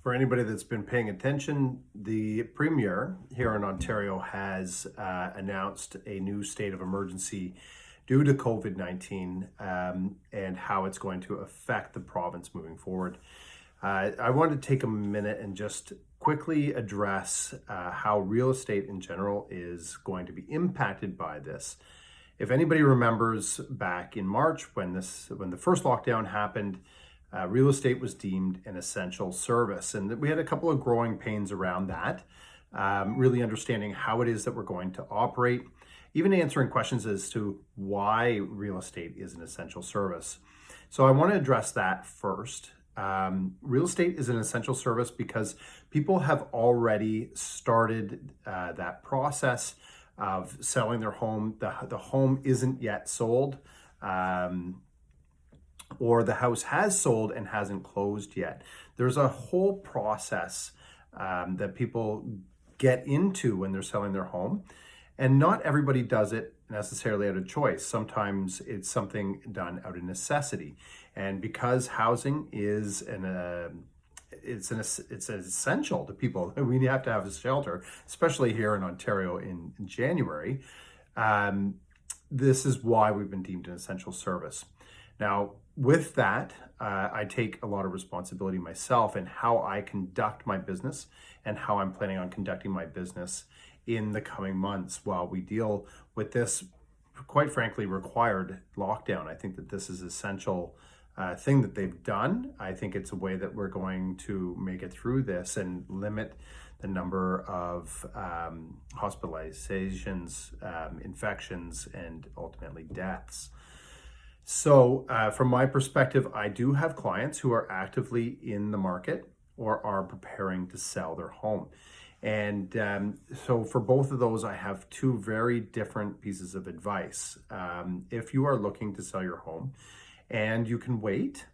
For anybody that's been paying attention, the Premier here in Ontario has announced a new state of emergency due to COVID-19 and how it's going to affect the province moving forward. I wanted to take a minute and just quickly address how real estate in general is going to be impacted by this. If anybody remembers back in March when the first lockdown happened, real estate was deemed an essential service, and we had a couple of growing pains around that, really understanding how it is that we're going to operate, even answering questions as to why real estate is an essential service. So I want to address that first. Real estate is an essential service because people have already started that process of selling their home. The home isn't yet sold. Or the house has sold and hasn't closed yet. There's a whole process that people get into when they're selling their home. And not everybody does it necessarily out of choice. Sometimes it's something done out of necessity. And because housing is it's essential to people, we have to have a shelter, especially here in Ontario in January. This is why we've been deemed an essential service. Now, with that, I take a lot of responsibility myself in how I conduct my business and how I'm planning on conducting my business in the coming months while we deal with this, quite frankly, required lockdown. I think that this is an essential thing that they've done. I think it's a way that we're going to make it through this and limit the number of hospitalizations, infections, and ultimately deaths. So from my perspective, I do have clients who are actively in the market or are preparing to sell their home. And so for both of those, I have two very different pieces of advice. If you are looking to sell your home and you can wait,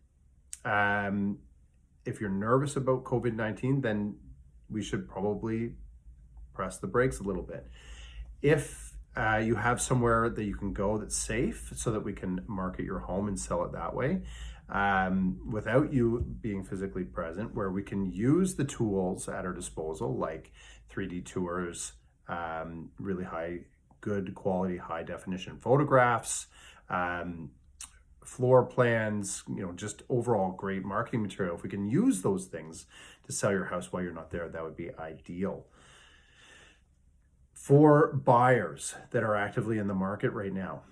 if you're nervous about COVID-19, then we should probably press the brakes a little bit. If you have somewhere that you can go that's safe so that we can market your home and sell it that way without you being physically present, where we can use the tools at our disposal like 3D tours, really good quality, high definition photographs, floor plans, just overall great marketing material. If we can use those things to sell your house while you're not there, that would be ideal. For buyers that are actively in the market right now,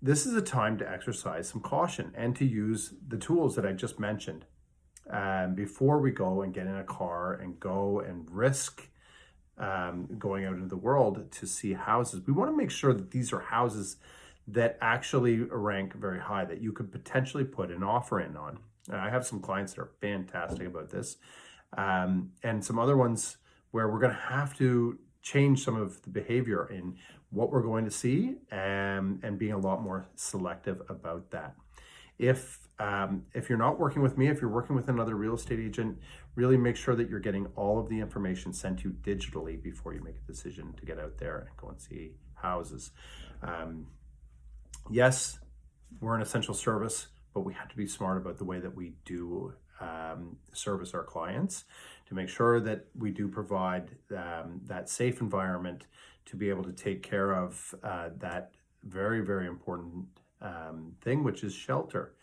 this is a time to exercise some caution and to use the tools that I just mentioned before we go and get in a car and go and risk going out into the world to see houses. We want to make sure that these are houses that actually rank very high, that you could potentially put an offer in on. I have some clients that are fantastic about this, and some other ones where we're going to have to change some of the behavior in what we're going to see and being a lot more selective about that. If you're not working with me, if you're working with another real estate agent, really make sure that you're getting all of the information sent to you digitally before you make a decision to get out there and go and see houses. Yes, we're an essential service, but we have to be smart about the way that we do service our clients to make sure that we do provide that safe environment to be able to take care of that very, very important thing, which is shelter.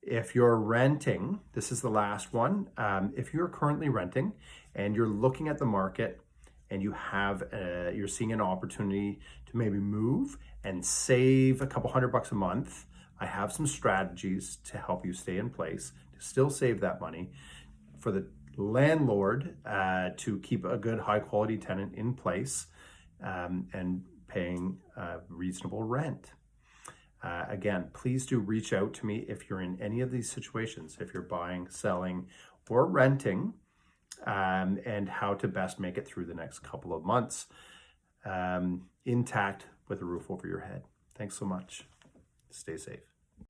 If you're renting, this is the last one. If you're currently renting and you're looking at the market and you're seeing an opportunity to maybe move and save a couple $100 a month, I have some strategies to help you stay in place, to still save that money, for the landlord to keep a good high quality tenant in place and paying reasonable rent. Again, please do reach out to me if you're in any of these situations, if you're buying, selling, or renting, and how to best make it through the next couple of months intact with a roof over your head. Thanks so much. Stay safe.